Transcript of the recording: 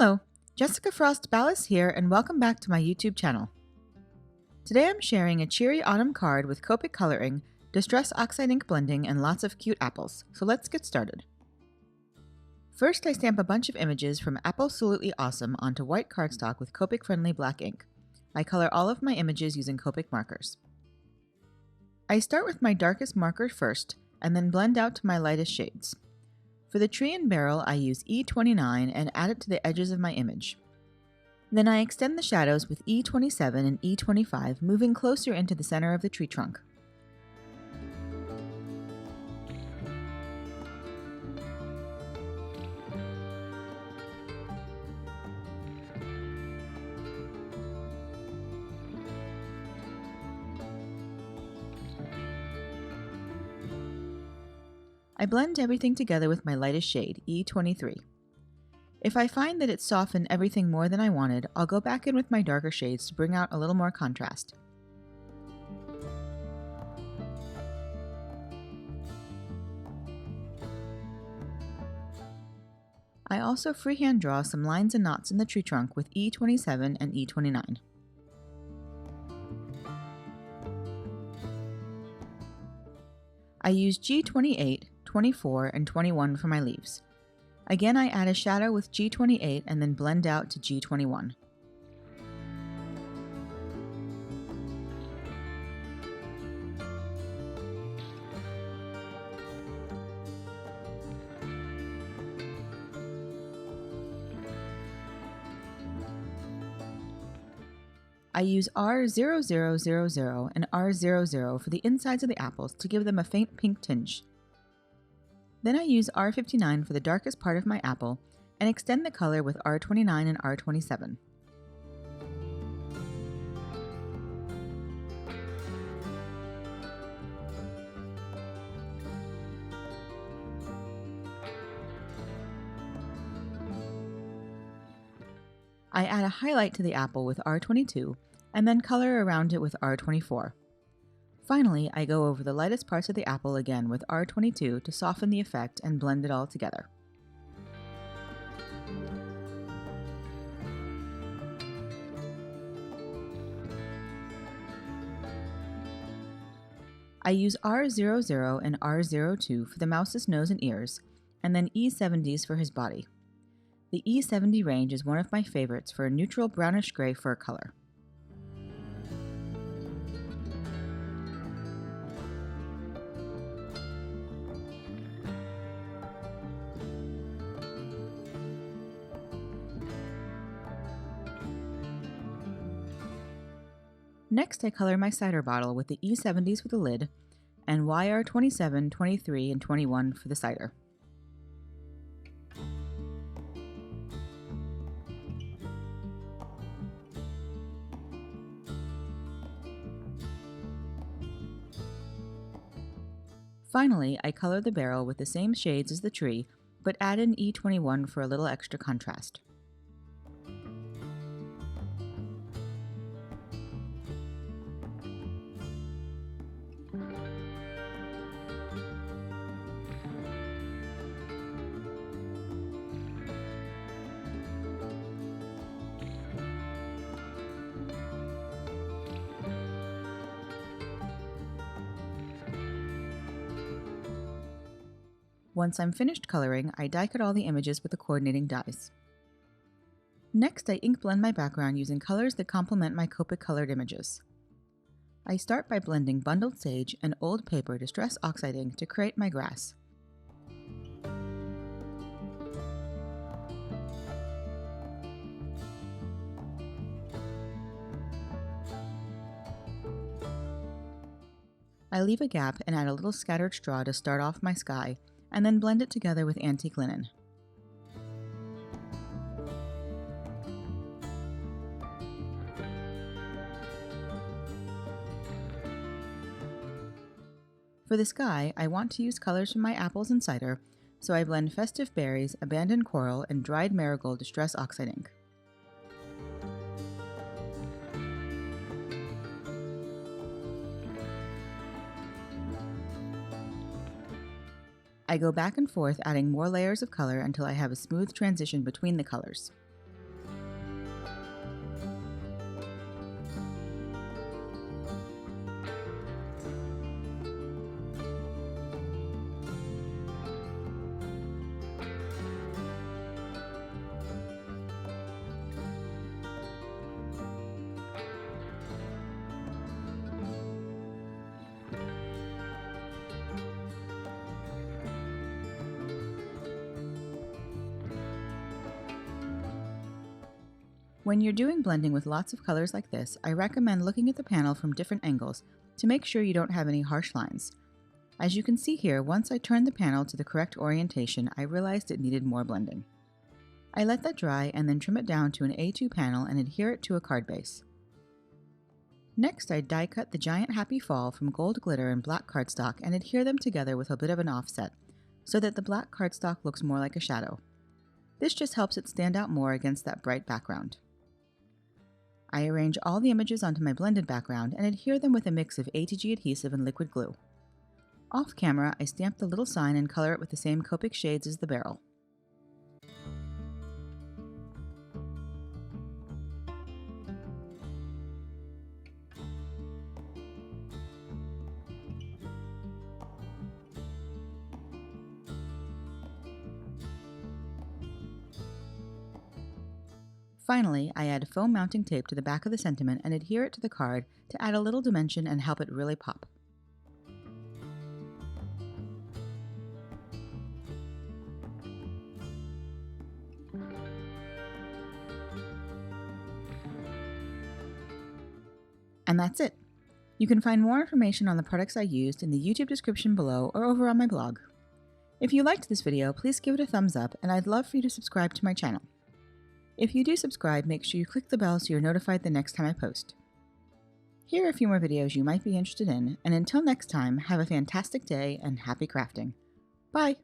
Hello, Jessica Frost-Ballas here, and welcome back to my YouTube channel. Today I'm sharing a cheery autumn card with Copic Coloring, Distress Oxide ink blending, and lots of cute apples, so let's get started. First, I stamp a bunch of images from Apple-solutely Awesome onto white cardstock with Copic-friendly black ink. I color all of my images using Copic Markers. I start with my darkest marker first, and then blend out to my lightest shades. For the tree and barrel, I use E29 and add it to the edges of my image. Then I extend the shadows with E27 and E25, moving closer into the center of the tree trunk. I blend everything together with my lightest shade, E23. If I find that it's softened everything more than I wanted, I'll go back in with my darker shades to bring out a little more contrast. I also freehand draw some lines and knots in the tree trunk with E27 and E29. I use G28, 24, and 21 for my leaves. Again, I add a shadow with G28 and then blend out to G21. I use R0000 and R00 for the insides of the apples to give them a faint pink tinge. Then I use R59 for the darkest part of my apple and extend the color with R29 and R27. I add a highlight to the apple with R22 and then color around it with R24. Finally, I go over the lightest parts of the apple again with R22 to soften the effect and blend it all together. I use R00 and R02 for the mouse's nose and ears, and then E70s for his body. The E70 range is one of my favorites for a neutral brownish-gray fur color. Next, I color my cider bottle with the E70s for the lid and YR27, 23, and 21 for the cider. Finally, I color the barrel with the same shades as the tree, but add an E21 for a little extra contrast. Once I'm finished coloring, I die cut all the images with the coordinating dies. Next, I ink blend my background using colors that complement my Copic colored images. I start by blending bundled sage and old paper Distress Oxide ink to create my grass. I leave a gap and add a little scattered straw to start off my sky, and then blend it together with antique linen. For the sky, I want to use colors from my apples and cider, so I blend festive berries, abandoned coral, and dried marigold Distress Oxide ink. I go back and forth adding more layers of color until I have a smooth transition between the colors. When you're doing blending with lots of colors like this, I recommend looking at the panel from different angles to make sure you don't have any harsh lines. As you can see here, once I turned the panel to the correct orientation, I realized it needed more blending. I let that dry and then trim it down to an A2 panel and adhere it to a card base. Next, I die cut the giant Happy Fall from gold glitter and black cardstock and adhere them together with a bit of an offset, so that the black cardstock looks more like a shadow. This just helps it stand out more against that bright background. I arrange all the images onto my blended background and adhere them with a mix of ATG adhesive and liquid glue. Off camera, I stamp the little sign and color it with the same Copic shades as the barrel. Finally, I add foam mounting tape to the back of the sentiment and adhere it to the card to add a little dimension and help it really pop. And that's it. You can find more information on the products I used in the YouTube description below or over on my blog. If you liked this video, please give it a thumbs up, and I'd love for you to subscribe to my channel. If you do subscribe, make sure you click the bell so you're notified the next time I post. Here are a few more videos you might be interested in, and until next time, have a fantastic day and happy crafting. Bye!